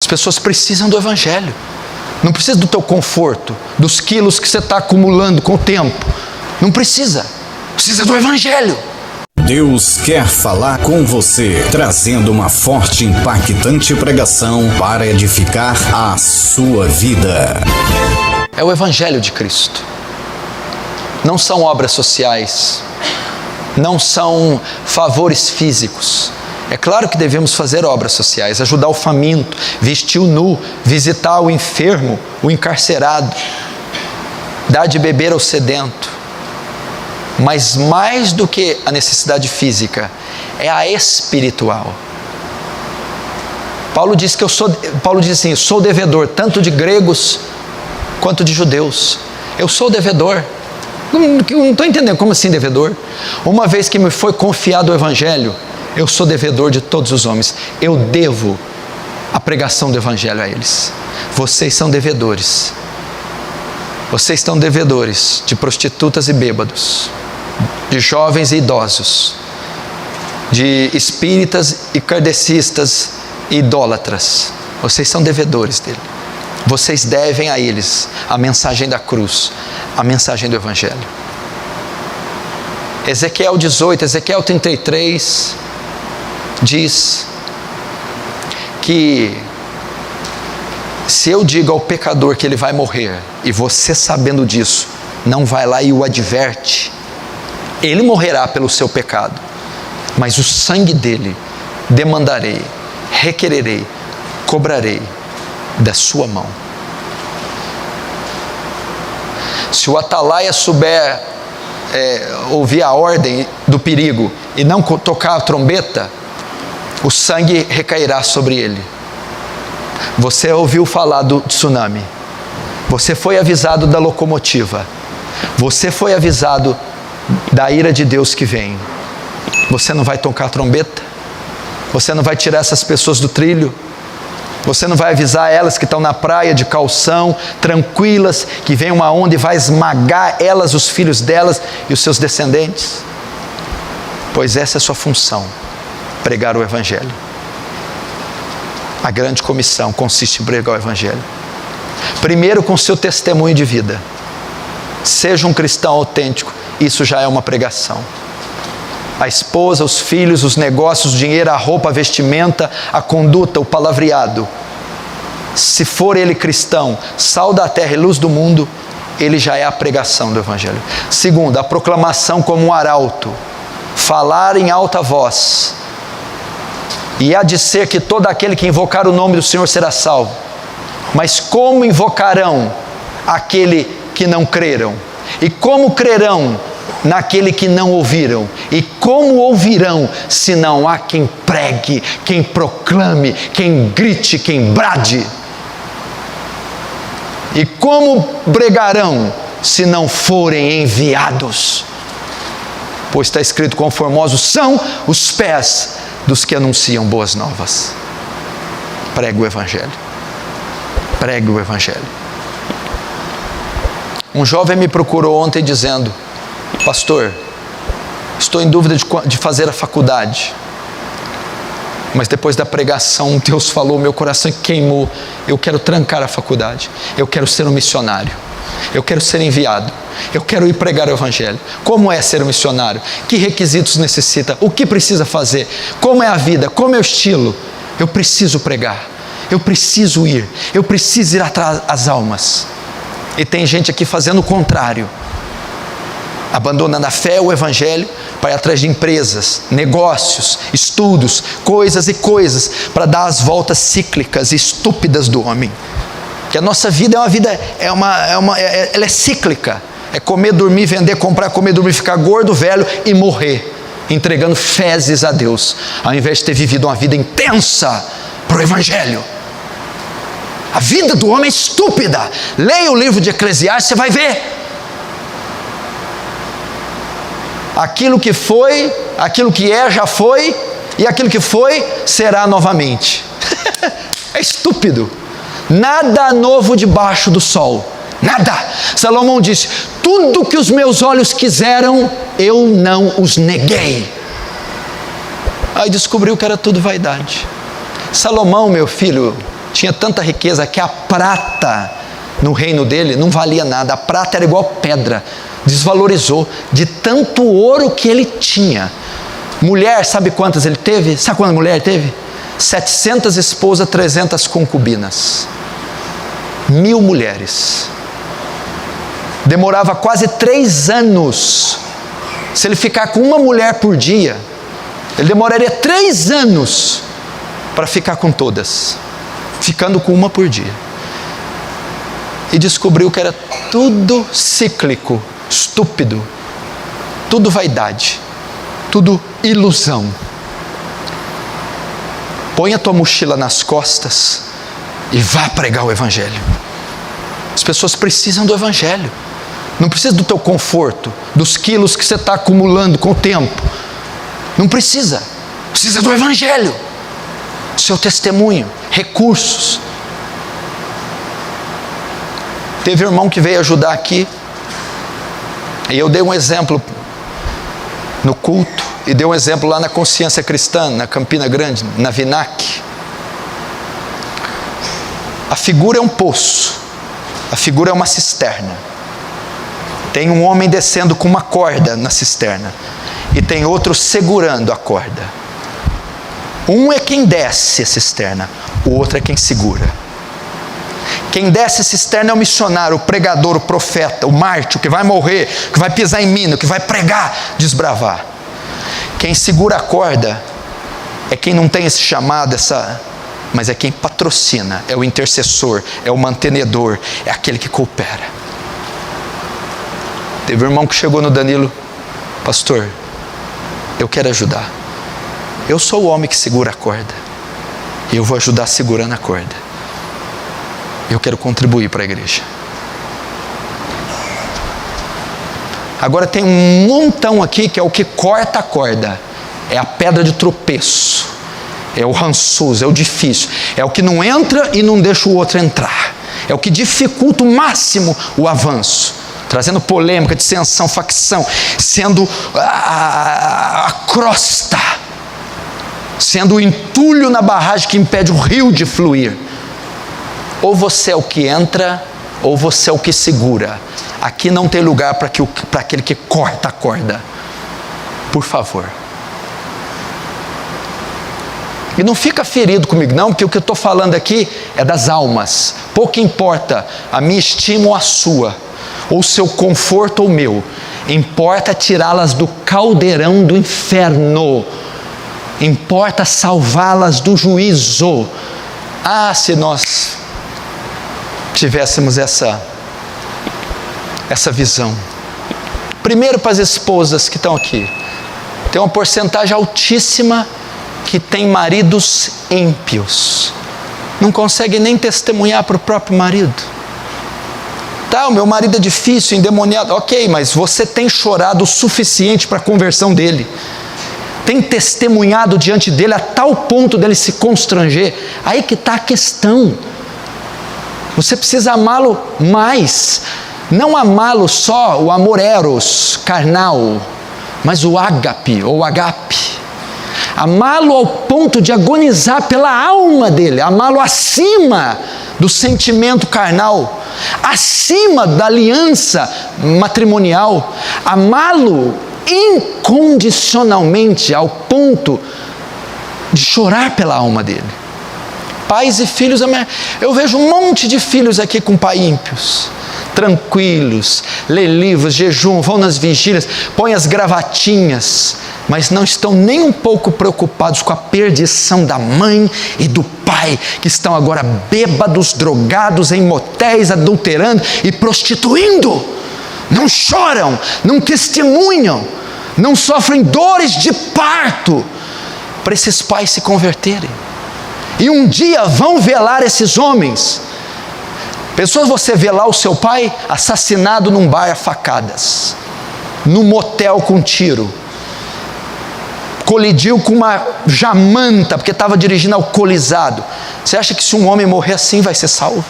pessoas precisam do Evangelho. Não precisa do teu conforto, dos quilos que você está acumulando com o tempo. Não precisa. Precisa do Evangelho. Deus quer falar com você, trazendo uma forte e impactante pregação para edificar a sua vida. É o Evangelho de Cristo. Não são obras sociais. Não são favores físicos. É claro que devemos fazer obras sociais, ajudar o faminto, vestir o nu, visitar o enfermo, o encarcerado, dar de beber ao sedento. Mas mais do que a necessidade física, é a espiritual. Paulo diz assim, sou devedor tanto de gregos quanto de judeus. Eu sou devedor. Não estou entendendo como assim devedor. Uma vez que me foi confiado o Evangelho, eu sou devedor de todos os homens. Eu devo a pregação do Evangelho a eles. Vocês são devedores. Vocês estão devedores de prostitutas e bêbados, de jovens e idosos, de espíritas e kardecistas e idólatras. Vocês são devedores dele. Vocês devem a eles a mensagem da cruz, a mensagem do Evangelho. Ezequiel 18, Ezequiel 33 diz que se eu digo ao pecador que ele vai morrer, e você sabendo disso, não vai lá e o adverte, ele morrerá pelo seu pecado, mas o sangue dele demandarei, requererei, cobrarei da sua mão. Se o atalaia souber ouvir a ordem do perigo e não tocar a trombeta, o sangue recairá sobre ele. Você ouviu falar do tsunami, você foi avisado da locomotiva, você foi avisado da ira de Deus que vem. Você não vai tocar a trombeta? Você não vai tirar essas pessoas do trilho? Você não vai avisar elas que estão na praia de calção, tranquilas, que vem uma onda e vai esmagar elas, os filhos delas e os seus descendentes? Pois essa é a sua função, pregar o Evangelho. A grande comissão consiste em pregar o Evangelho. Primeiro com seu testemunho de vida. Seja um cristão autêntico, isso já é uma pregação. A esposa, os filhos, os negócios, o dinheiro, a roupa, a vestimenta, a conduta, o palavreado. Se for ele cristão, sal da terra e luz do mundo, ele já é a pregação do Evangelho. Segundo, a proclamação como um arauto. Falar em alta voz. E há de ser que todo aquele que invocar o nome do Senhor será salvo. Mas como invocarão aquele que não creram? E como crerão naquele que não ouviram? E como ouvirão se não há quem pregue, quem proclame, quem grite, quem brade? E como pregarão se não forem enviados? Pois está escrito: quão formosos são os pés dos que anunciam boas novas. Pregue o Evangelho. Pregue o Evangelho. Um jovem me procurou ontem dizendo: pastor, estou em dúvida de fazer a faculdade, mas depois da pregação Deus falou, meu coração queimou, eu quero trancar a faculdade, eu quero ser um missionário, eu quero ser enviado, eu quero ir pregar o Evangelho. Como é ser um missionário? Que requisitos necessita? O que precisa fazer? Como é a vida? Como é o estilo? Eu preciso pregar, eu preciso ir atrás das almas. E tem gente aqui fazendo o contrário, abandonando a fé, o Evangelho, para ir atrás de empresas, negócios, estudos, coisas e coisas, para dar as voltas cíclicas e estúpidas do homem. Que a nossa vida é uma vida, ela é cíclica. É comer, dormir, vender, comprar, comer, dormir, ficar gordo, velho e morrer, entregando fezes a Deus, ao invés de ter vivido uma vida intensa para o Evangelho. A vida do homem é estúpida. Leia o livro de Eclesiastes, você vai ver. Aquilo que foi, aquilo que é, já foi, e aquilo que foi, será novamente. É estúpido. Nada novo debaixo do sol. Nada. Salomão disse: tudo que os meus olhos quiseram, eu não os neguei. Aí descobriu que era tudo vaidade. Salomão, meu filho, tinha tanta riqueza que a prata no reino dele não valia nada. A prata era igual pedra, desvalorizou de tanto ouro que ele tinha. Mulher, sabe quantas ele teve? Sabe quantas mulheres teve? 700 esposas, 300 concubinas. 1000 mulheres. Demorava quase 3 anos. Se ele ficar com uma mulher por dia, ele demoraria 3 anos para ficar com todas, ficando com uma por dia. E descobriu que era tudo cíclico, estúpido, tudo vaidade, tudo ilusão. Põe a tua mochila nas costas e vá pregar o Evangelho. As pessoas precisam do Evangelho. Não precisa do teu conforto, dos quilos que você está acumulando com o tempo. Não precisa. Precisa do Evangelho. Seu testemunho, recursos. Teve um irmão que veio ajudar aqui. E eu dei um exemplo no culto. E dei um exemplo lá na Consciência Cristã, na Campina Grande, na Vinac. A figura é um poço. A figura é uma cisterna. Tem um homem descendo com uma corda na cisterna. E tem outro segurando a corda. Um é quem desce a cisterna. O outro é quem segura. Quem desce a cisterna é o missionário, o pregador, o profeta, o mártir, que vai morrer, que vai pisar em mina, que vai pregar, desbravar. Quem segura a corda é quem não tem esse chamado, mas é quem patrocina, é o intercessor, é o mantenedor, é aquele que coopera. Teve um irmão que chegou no Danilo: pastor, eu quero ajudar. Eu sou o homem que segura a corda. E eu vou ajudar segurando a corda. Eu quero contribuir para a igreja. Agora tem um montão aqui que é o que corta a corda. É a pedra de tropeço. É o rançoso, é o difícil. É o que não entra e não deixa o outro entrar. É o que dificulta o máximo o avanço. Trazendo polêmica, dissensão, facção. Sendo a crosta. Sendo o entulho na barragem que impede o rio de fluir. Ou você é o que entra, ou você é o que segura. Aqui não tem lugar para aquele que corta a corda. Por favor. E não fica ferido comigo não, porque o que eu estou falando aqui é das almas. Pouco importa a minha estima ou a sua, ou o seu conforto ou o meu. Importa tirá-las do caldeirão do inferno. Importa salvá-las do juízo. Ah, se nós tivéssemos essa visão. Primeiro, para as esposas que estão aqui, tem uma porcentagem altíssima que tem maridos ímpios, não consegue nem testemunhar para o próprio marido. Tá, o meu marido é difícil, endemoniado. Ok, mas você tem chorado o suficiente para a conversão dele? Tem testemunhado diante dele a tal ponto dele se constranger? Aí que está a questão. Você precisa amá-lo mais. Não amá-lo só, o amor eros, carnal, mas o ágape ou agape. Amá-lo ao ponto de agonizar pela alma dele. Amá-lo acima do sentimento carnal, acima da aliança matrimonial. Amá-lo incondicionalmente ao ponto de chorar pela alma dele. Pais e filhos, eu vejo um monte de filhos aqui com pai ímpios, tranquilos, lê livros, jejum, vão nas vigílias, põem as gravatinhas, mas não estão nem um pouco preocupados com a perdição da mãe e do pai, que estão agora bêbados, drogados, em motéis, adulterando e prostituindo. Não choram, não testemunham, não sofrem dores de parto para esses pais se converterem. E um dia vão velar esses homens. Pessoas, você vê lá o seu pai assassinado num bar a facadas, num motel com tiro, colidiu com uma jamanta porque estava dirigindo alcoolizado. Você acha que se um homem morrer assim vai ser salvo?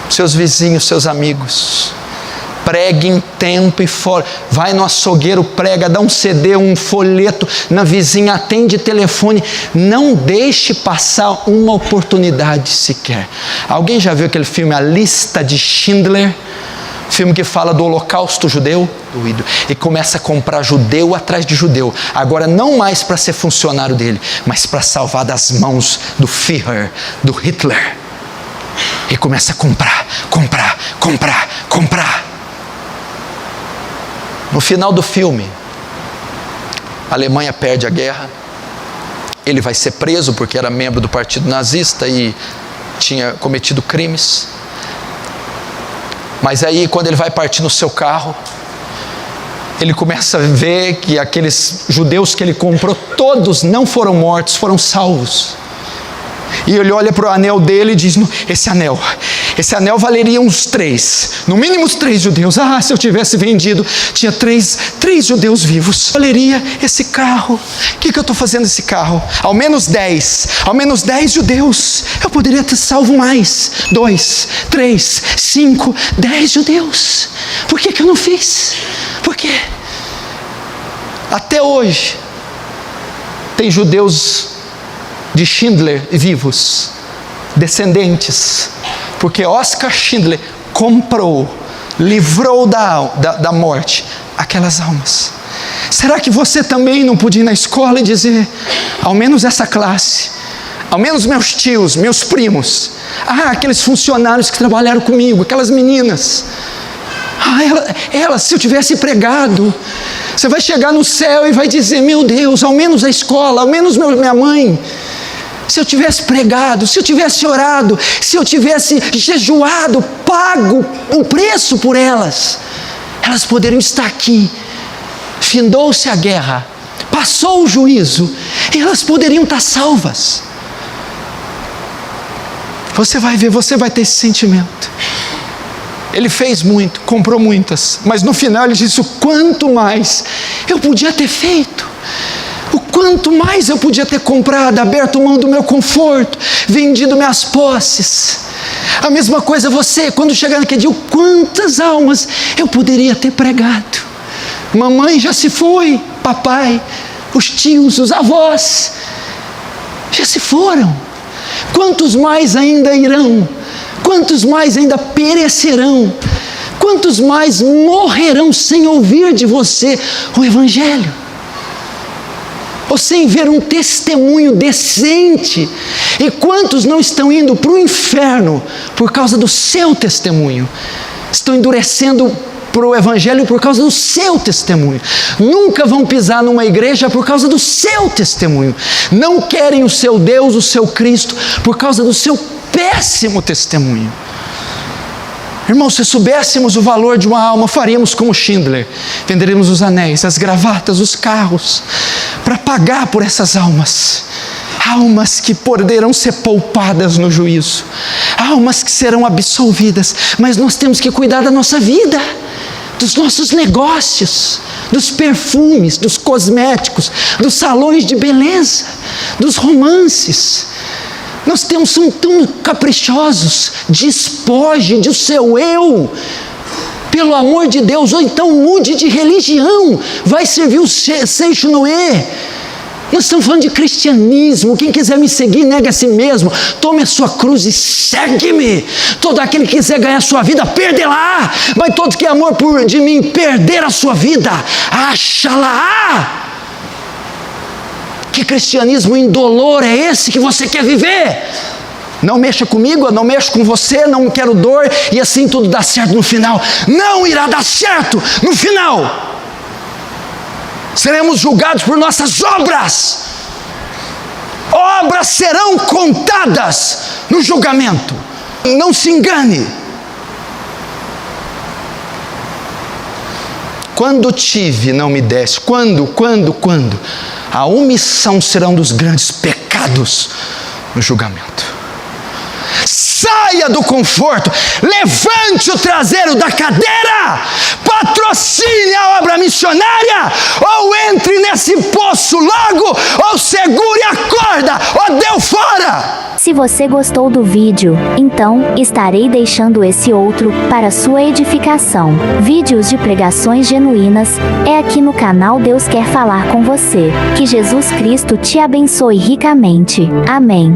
Seus vizinhos, seus amigos, Pregue em tempo e fora. Vai no açougueiro, prega, dá um CD, um folheto na vizinha, atende telefone. Não deixe passar uma oportunidade sequer. Alguém já viu aquele filme A Lista de Schindler? Filme que fala do holocausto judeu? E começa a comprar judeu atrás de judeu. Agora não mais para ser funcionário dele, mas para salvar das mãos do Führer, do Hitler. E começa a comprar. No final do filme, a Alemanha perde a guerra. Ele vai ser preso porque era membro do partido nazista e tinha cometido crimes. Mas aí, quando ele vai partir no seu carro, ele começa a ver que aqueles judeus que ele comprou, todos não foram mortos, foram salvos. E ele olha para o anel dele e diz: esse anel valeria uns 3, no mínimo uns 3 judeus. Se eu tivesse vendido, tinha 3 judeus vivos. Valeria esse carro. O que eu estou fazendo esse carro? Ao menos 10 judeus. Eu poderia ter salvo mais 2, 3, 5, 10 judeus. Por que eu não fiz? Por quê? Até hoje tem judeus de Schindler vivos, descendentes, porque Oskar Schindler comprou, livrou da morte aquelas almas. Será que você também não podia ir na escola e dizer: ao menos essa classe, ao menos meus tios, meus primos, aqueles funcionários que trabalharam comigo, aquelas meninas, elas, se eu tivesse pregado, você vai chegar no céu e vai dizer: meu Deus, ao menos a escola, ao menos minha mãe, se eu tivesse pregado, se eu tivesse orado, se eu tivesse jejuado, pago o preço por elas, elas poderiam estar aqui. Findou-se a guerra, passou o juízo, e elas poderiam estar salvas. Você vai ver, você vai ter esse sentimento. Ele fez muito, comprou muitas, mas no final ele disse: o quanto mais eu podia ter feito, o quanto mais eu podia ter comprado, aberto mão do meu conforto, vendido minhas posses. A mesma coisa você, quando chegar naquele dia, quantas almas eu poderia ter pregado. Mamãe já se foi, papai, os tios, os avós, já se foram. Quantos mais ainda irão? Quantos mais ainda perecerão? Quantos mais morrerão sem ouvir de você o Evangelho? Ou sem ver um testemunho decente? E quantos não estão indo para o inferno por causa do seu testemunho? Estão endurecendo para o Evangelho por causa do seu testemunho. Nunca vão pisar numa igreja por causa do seu testemunho. Não querem o seu Deus, o seu Cristo, por causa do seu péssimo testemunho. Irmão, se soubéssemos o valor de uma alma, faríamos como Schindler. Venderíamos os anéis, as gravatas, os carros, para pagar por essas almas. Almas que poderão ser poupadas no juízo. Almas que serão absolvidas. Mas nós temos que cuidar da nossa vida, dos nossos negócios, dos perfumes, dos cosméticos, dos salões de beleza, dos romances. Nós somos tão caprichosos. Despoje do seu eu, pelo amor de Deus, ou então mude de religião, vai servir o Seixo Noé. Nós estamos falando de cristianismo. Quem quiser me seguir, nega a si mesmo, tome a sua cruz e segue-me. Todo aquele que quiser ganhar a sua vida, perdê-la, mas todo que é amor de mim, perder a sua vida, acha-la. Que cristianismo indolor é esse que você quer viver? Não mexa comigo, eu não mexo com você, não quero dor, e assim tudo dá certo no final. Não irá dar certo no final. Seremos julgados por nossas obras. Obras serão contadas no julgamento. Não se engane. Quando tive, não me deste. Quando? A omissão será um dos grandes pecados no julgamento. Saia do conforto, levante o traseiro da cadeira, patrocine a obra missionária, ou entre nesse poço logo, ou segure a corda, ou deu fora. Se Se você gostou do vídeo, então, estarei deixando esse outro, para sua edificação. Vídeos de pregações genuínas, é aqui no canal Deus Quer Falar com Você. Que Jesus Cristo te abençoe ricamente. Amém.